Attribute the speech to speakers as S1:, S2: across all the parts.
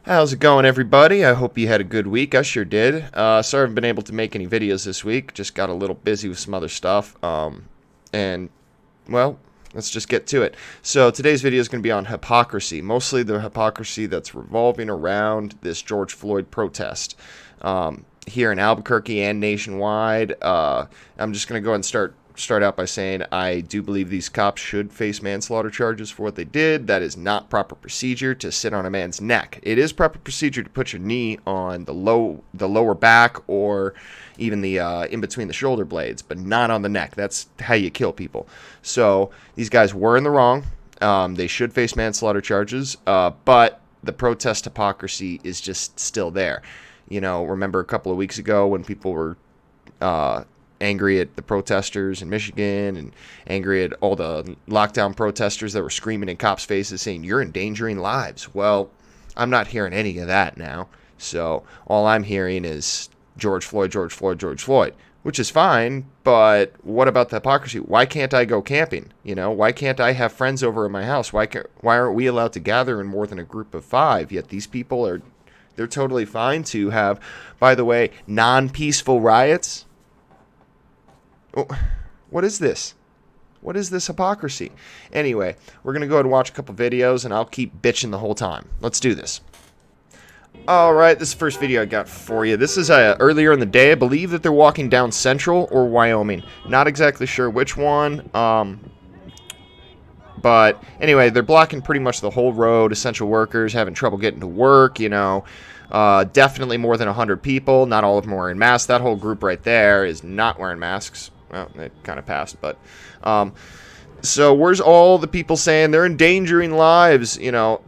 S1: How's it going, everybody? I hope you had a good week. I sure did. Sorry I haven't been able to make any videos this week. Just got a little busy with some other stuff. And, well, let's just get to it. So today's video is going to be on hypocrisy. Mostly the hypocrisy that's revolving around this George Floyd protest. Here in Albuquerque and nationwide. I'm just going to go ahead and start out by saying I do believe these cops should face manslaughter charges for what they did. That is not proper procedure to sit on a man's neck. It is proper procedure to put your knee on the lower back or even the in between the shoulder blades, but not on the neck. That's how you kill people. So these guys were in the wrong. They should face manslaughter charges, but the protest hypocrisy is just still there. You know, remember a couple of weeks ago when people were angry at the protesters in Michigan and angry at all the lockdown protesters that were screaming in cops' faces saying, "You're endangering lives." Well, I'm not hearing any of that now. So all I'm hearing is George Floyd, George Floyd, George Floyd, which is fine. But what about the hypocrisy? Why can't I go camping? You know, why can't I have friends over at my house? Why aren't we allowed to gather in more than a group of 5? Yet these people they're totally fine to have, by the way, non-peaceful riots. What is this? What is this hypocrisy? Anyway, we're going to go ahead and watch a couple videos, and I'll keep bitching the whole time. Let's do this. Alright, this is the first video I got for you. This is earlier in the day. I believe that they're walking down Central or Wyoming. Not exactly sure which one. But anyway, they're blocking pretty much the whole road. Essential workers having trouble getting to work, you know. Definitely more than 100 people. Not all of them are wearing masks. That whole group right there is not wearing masks. Well, it kind of passed, but... so where's all the people saying they're endangering lives? You know,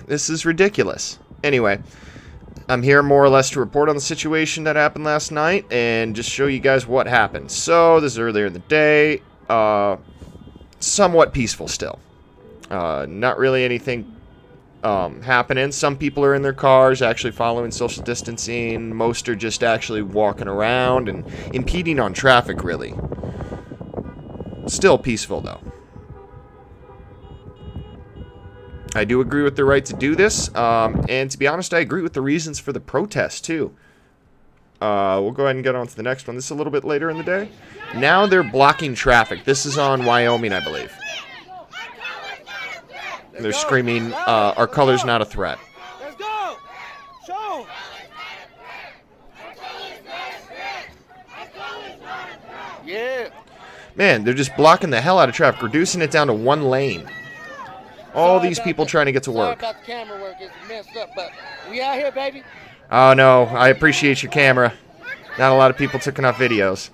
S1: this is ridiculous. Anyway, I'm here more or less to report on the situation that happened last night and just show you guys what happened. So, this is earlier in the day. Somewhat peaceful still. Not really anything happening. Some people are in their cars actually following social distancing. Most are just actually walking around and impeding on traffic, really. Still peaceful, though. I do agree with the right to do this. And to be honest, I agree with the reasons for the protest, too. We'll go ahead and get on to the next one. This is a little bit later in the day. Now they're blocking traffic. This is on Wyoming, I believe. They're screaming, "Our color's not a threat."
S2: Let's go! Show! Yeah.
S1: Man, they're just blocking the hell out of traffic, reducing it down to one lane. All these people trying to get to work.
S2: Sorry about the camera work. It's messed up, but we out here, baby.
S1: Oh, no. I appreciate your camera. Not a lot of people took enough videos.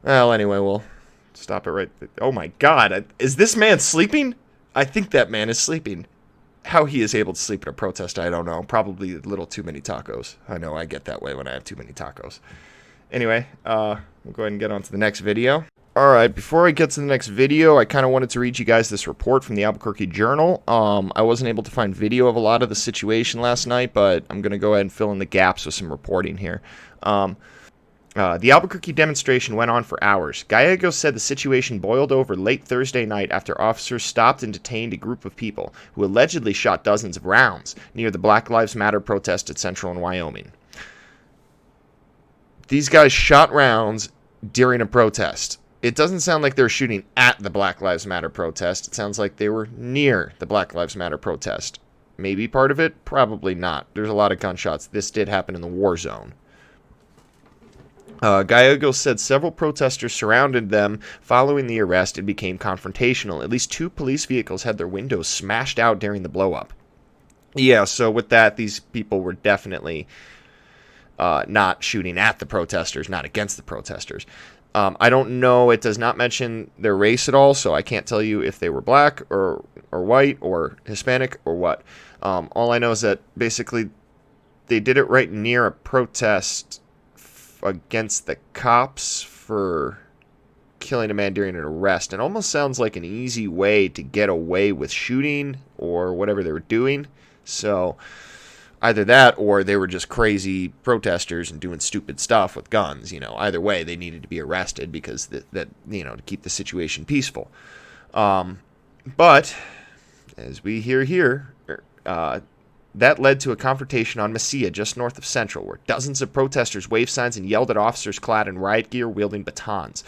S1: Well, anyway, we'll stop it right there. Oh, my God. Is this man sleeping? I think that man is sleeping. How he is able to sleep at a protest, I don't know. Probably a little too many tacos. I know I get that way when I have too many tacos. Anyway, we'll go ahead and get on to the next video. Alright, before I get to the next video, I kind of wanted to read you guys this report from the Albuquerque Journal. I wasn't able to find video of a lot of the situation last night, but I'm going to go ahead and fill in the gaps with some reporting here. The Albuquerque demonstration went on for hours. Gallegos said the situation boiled over late Thursday night after officers stopped and detained a group of people who allegedly shot dozens of rounds near the Black Lives Matter protest at Central and Wyoming. These guys shot rounds during a protest. It doesn't sound like they were shooting at the Black Lives Matter protest. It sounds like they were near the Black Lives Matter protest. Maybe part of it? Probably not. There's a lot of gunshots. This did happen in the war zone. Gallegos said several protesters surrounded them following the arrest and became confrontational. At least 2 police vehicles had their windows smashed out during the blow-up. Yeah, so with that, these people were definitely not shooting at the protesters, not against the protesters. I don't know. It does not mention their race at all, so I can't tell you if they were black or white or Hispanic or what. All I know is that basically they did it right near a protest against the cops for killing a man during an arrest. It almost sounds like an easy way to get away with shooting or whatever they were doing. So either that or they were just crazy protesters and doing stupid stuff with guns. You know, either way, they needed to be arrested because that you know, to keep the situation peaceful. But as we hear here, that led to a confrontation on Mesilla, just north of Central, where dozens of protesters waved signs and yelled at officers clad in riot gear wielding batons.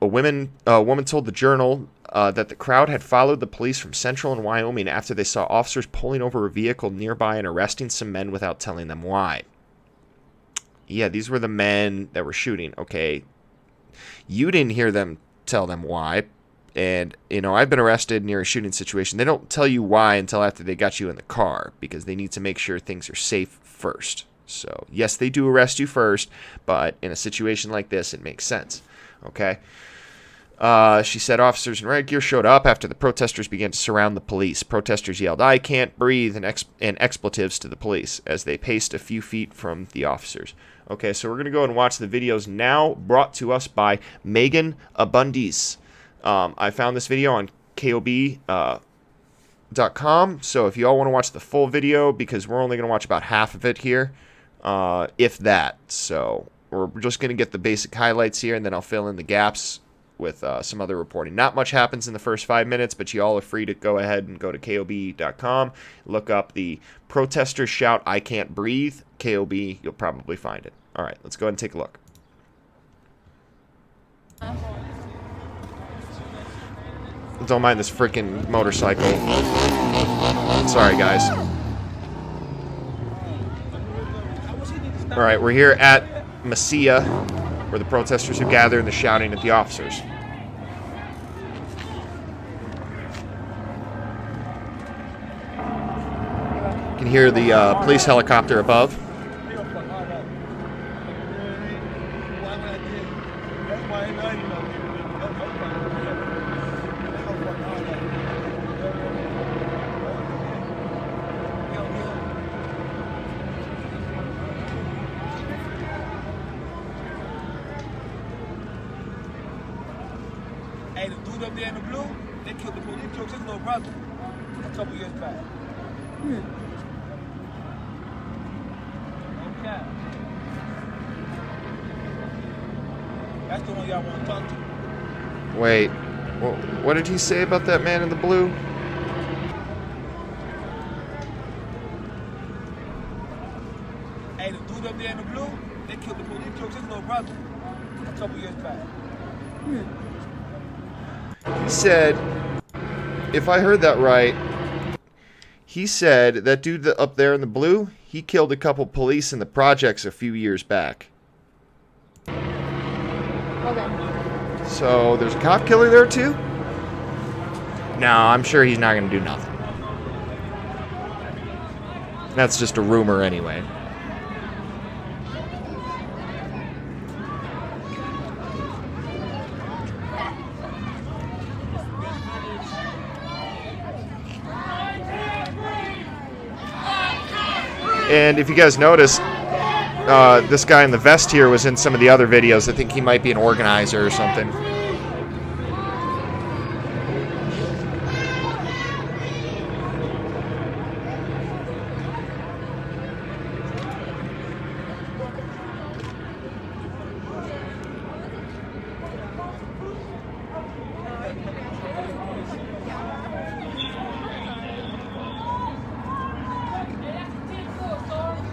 S1: A woman told the Journal that the crowd had followed the police from Central and Wyoming after they saw officers pulling over a vehicle nearby and arresting some men without telling them why. Yeah, these were the men that were shooting. Okay, you didn't hear them tell them why. And, you know, I've been arrested near a shooting situation. They don't tell you why until after they got you in the car, because they need to make sure things are safe first. So, yes, they do arrest you first, but in a situation like this, it makes sense. Okay? She said officers in riot gear showed up after the protesters began to surround the police. Protesters yelled, "I can't breathe," and expletives to the police as they paced a few feet from the officers. Okay, so we're going to go and watch the videos now, brought to us by Megan Abundis. I found this video on KOB.com, so if you all want to watch the full video, because we're only going to watch about half of it here, if that. So we're just going to get the basic highlights here, and then I'll fill in the gaps with some other reporting. Not much happens in the first 5 minutes, but you all are free to go ahead and go to KOB.com, look up the protesters shout, "I can't breathe," KOB, you'll probably find it. All right, let's go ahead and take a look. Don't mind this freaking motorcycle. Sorry, guys. All right, we're here at Mesilla, where the protesters have gathered and they're shouting at the officers. You can hear the police helicopter above.
S3: Hey, the dude up there in the blue, they killed his little brother a couple years back. Okay. That's the one y'all want to talk to.
S1: Wait, what did he say about that man in the blue?
S3: Hey, the dude up there in the blue, they killed his little brother a couple years back.
S1: He said, if I heard that right, he said that dude up there in the blue, he killed a couple police in the projects a few years back.
S4: Okay.
S1: So there's a cop killer there too? No, I'm sure he's not going to do nothing. That's just a rumor anyway. And if you guys notice, this guy in the vest here was in some of the other videos. I think he might be an organizer or something.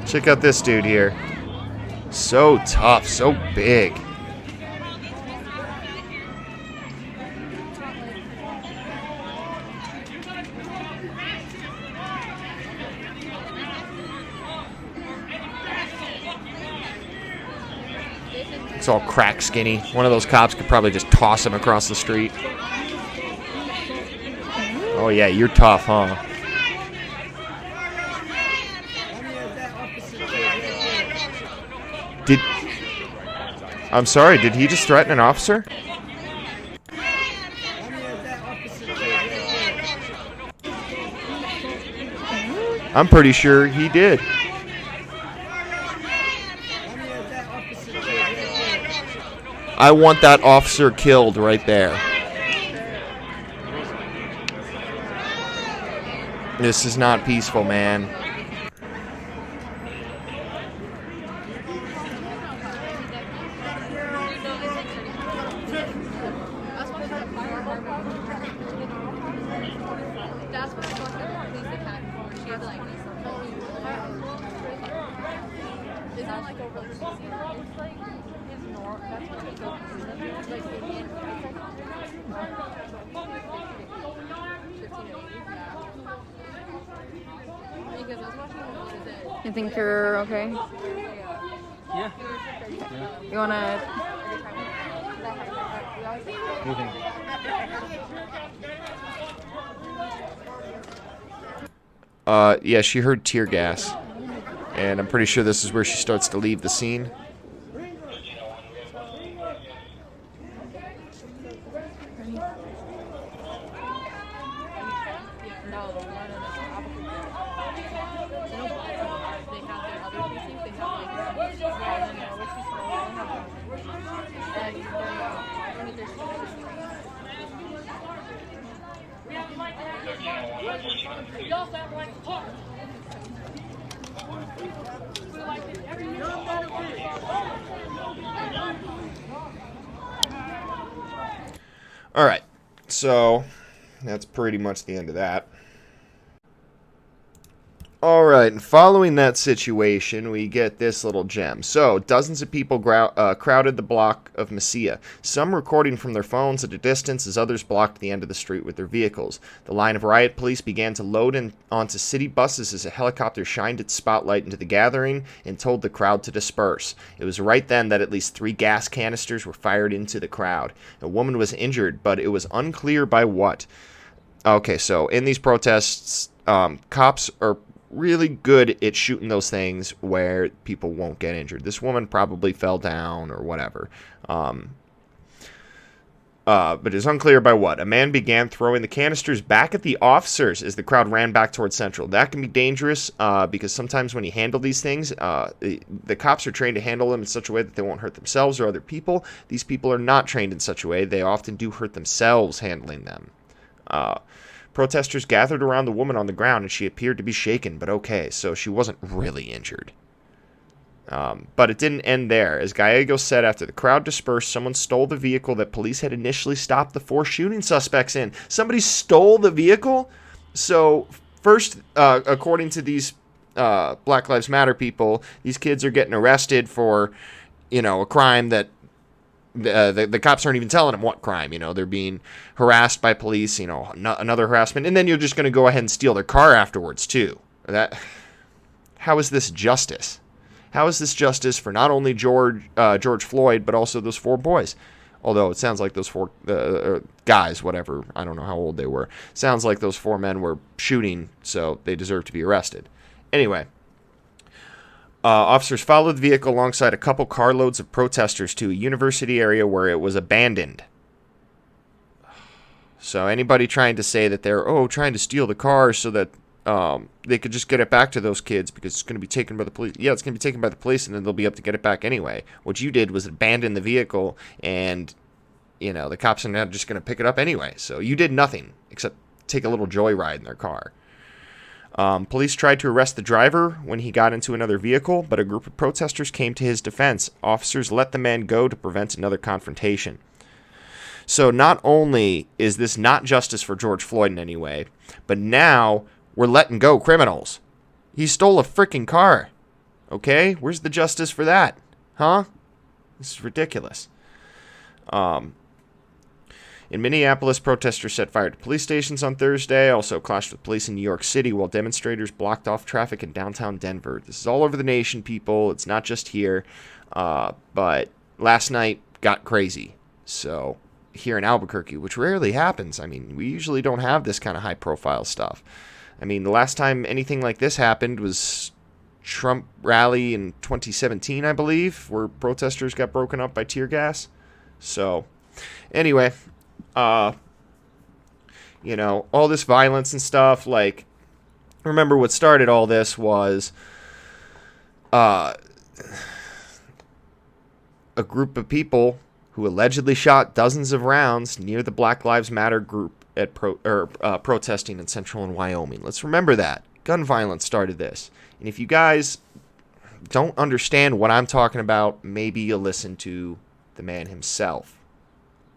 S1: Check out this dude here. So tough, so big. It's all crack skinny. One of those cops could probably just toss him across the street. Oh yeah, you're tough, huh? I'm sorry, did he just threaten an officer? I'm pretty sure he did. I want that officer killed right there. This is not peaceful, man.
S4: she has like it's not like over it's like it's normal. That's what they go like the Indian because I was watching one today. You think you're okay?
S3: Yeah.
S4: You wanna
S3: Moving.
S1: Yeah, she heard tear gas. And I'm pretty sure this is where she starts to leave the scene. Alright, so that's pretty much the end of that. Alright, and following that situation, we get this little gem. So, dozens of people crowded the block of Mesilla, some recording from their phones at a distance as others blocked the end of the street with their vehicles. The line of riot police began to load onto city buses as a helicopter shined its spotlight into the gathering and told the crowd to disperse. It was right then that at least 3 gas canisters were fired into the crowd. A woman was injured, but it was unclear by what. Okay, so in these protests, cops are really good at shooting those things where people won't get injured. This woman probably fell down or whatever. But it's unclear by what. A man began throwing the canisters back at the officers as the crowd ran back towards Central. That can be dangerous because sometimes when you handle these things, the cops are trained to handle them in such a way that they won't hurt themselves or other people. These people are not trained in such a way. They often do hurt themselves handling them. Protesters gathered around the woman on the ground, and she appeared to be shaken, but okay, so she wasn't really injured. But it didn't end there. As Gallegos said, after the crowd dispersed, someone stole the vehicle that police had initially stopped the 4 shooting suspects in. Somebody stole the vehicle? So, first, according to these Black Lives Matter people, these kids are getting arrested for, a crime that the cops aren't even telling them what crime. They're being harassed by police, another harassment, and then you're just going to go ahead and steal their car afterwards, too. How is this justice? How is this justice for not only George Floyd, but also those 4 boys? Although it sounds like those 4 guys, whatever, I don't know how old they were. Sounds like those 4 men were shooting, so they deserve to be arrested. Anyway. Officers followed the vehicle alongside a couple carloads of protesters to a university area where it was abandoned. So anybody trying to say that they're, trying to steal the car so that they could just get it back to those kids because it's going to be taken by the police. Yeah, it's going to be taken by the police and then they'll be able to get it back anyway. What you did was abandon the vehicle and, the cops are now just going to pick it up anyway. So you did nothing except take a little joyride in their car. Police tried to arrest the driver when he got into another vehicle, but a group of protesters came to his defense. Officers let the man go to prevent another confrontation. So not only is this not justice for George Floyd in any way, but now we're letting go criminals. He stole a freaking car. Okay? Where's the justice for that? Huh? This is ridiculous. In Minneapolis, protesters set fire to police stations on Thursday, also clashed with police in New York City while demonstrators blocked off traffic in downtown Denver. This is all over the nation, people. It's not just here. But last night got crazy. So here in Albuquerque, which rarely happens. I mean, we usually don't have this kind of high-profile stuff. I mean, the last time anything like this happened was Trump rally in 2017, I believe, where protesters got broken up by tear gas. So, anyway, all this violence and stuff, remember what started all this was a group of people who allegedly shot dozens of rounds near the Black Lives Matter group at protesting in Central and Wyoming. Let's remember that. Gun violence started this. And if you guys don't understand what I'm talking about, maybe you'll listen to the man himself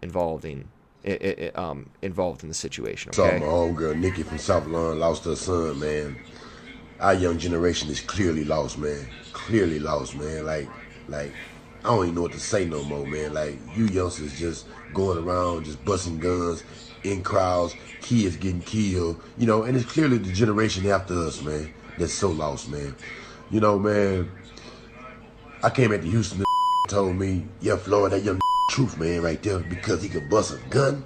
S1: involved in the situation. Okay.
S5: Saw my homegirl Nikki from South Lawn lost her son, man. our young generation is clearly lost, man. Clearly lost, man. Like, I don't even know what to say no more, man. Like, you youngsters just going around, just busting guns in crowds, kids getting killed, you know, and it's clearly the generation after us, man, that's so lost, man. You know, man, I came at the Houston, told me, yeah, Floyd, that young truth, man, right there, because he could bust a gun.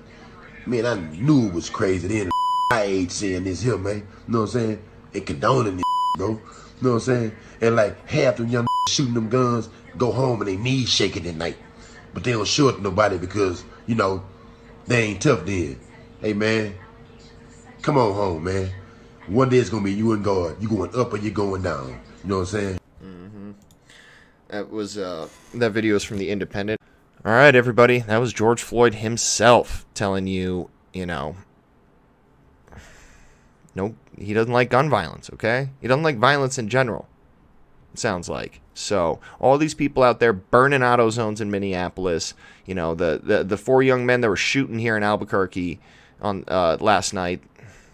S5: Man, I knew it was crazy then. My age saying this here, man. You know what I'm saying? And condoning this, bro. You know what I'm saying? And like half them young shooting them guns go home and they knees shaking at night. But they don't show it to nobody because, you know, they ain't tough then. Hey, man, come on home, man. One day it's going to be you and God. You going up or you going down. You know what I'm saying?
S1: That was that video is from The Independent. All right, everybody. That was George Floyd himself telling you, you know, no, he doesn't like gun violence, okay? He doesn't like violence in general, it sounds like. So all these people out there burning auto zones in Minneapolis, you know, the 4 young men that were shooting here in Albuquerque on last night,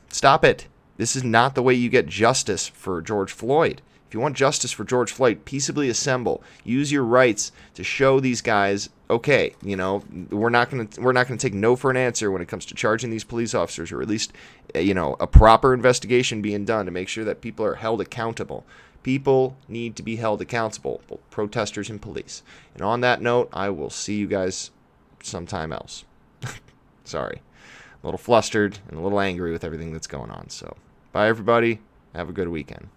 S1: stop it. This is not the way you get justice for George Floyd. If you want justice for George Floyd, peaceably assemble. Use your rights to show these guys, okay, you know, we're not gonna take no for an answer when it comes to charging these police officers, or at least, you know, a proper investigation being done to make sure that people are held accountable. People need to be held accountable, both protesters and police. And on that note, I will see you guys sometime else. Sorry, a little flustered and a little angry with everything that's going on. So, bye everybody. Have a good weekend.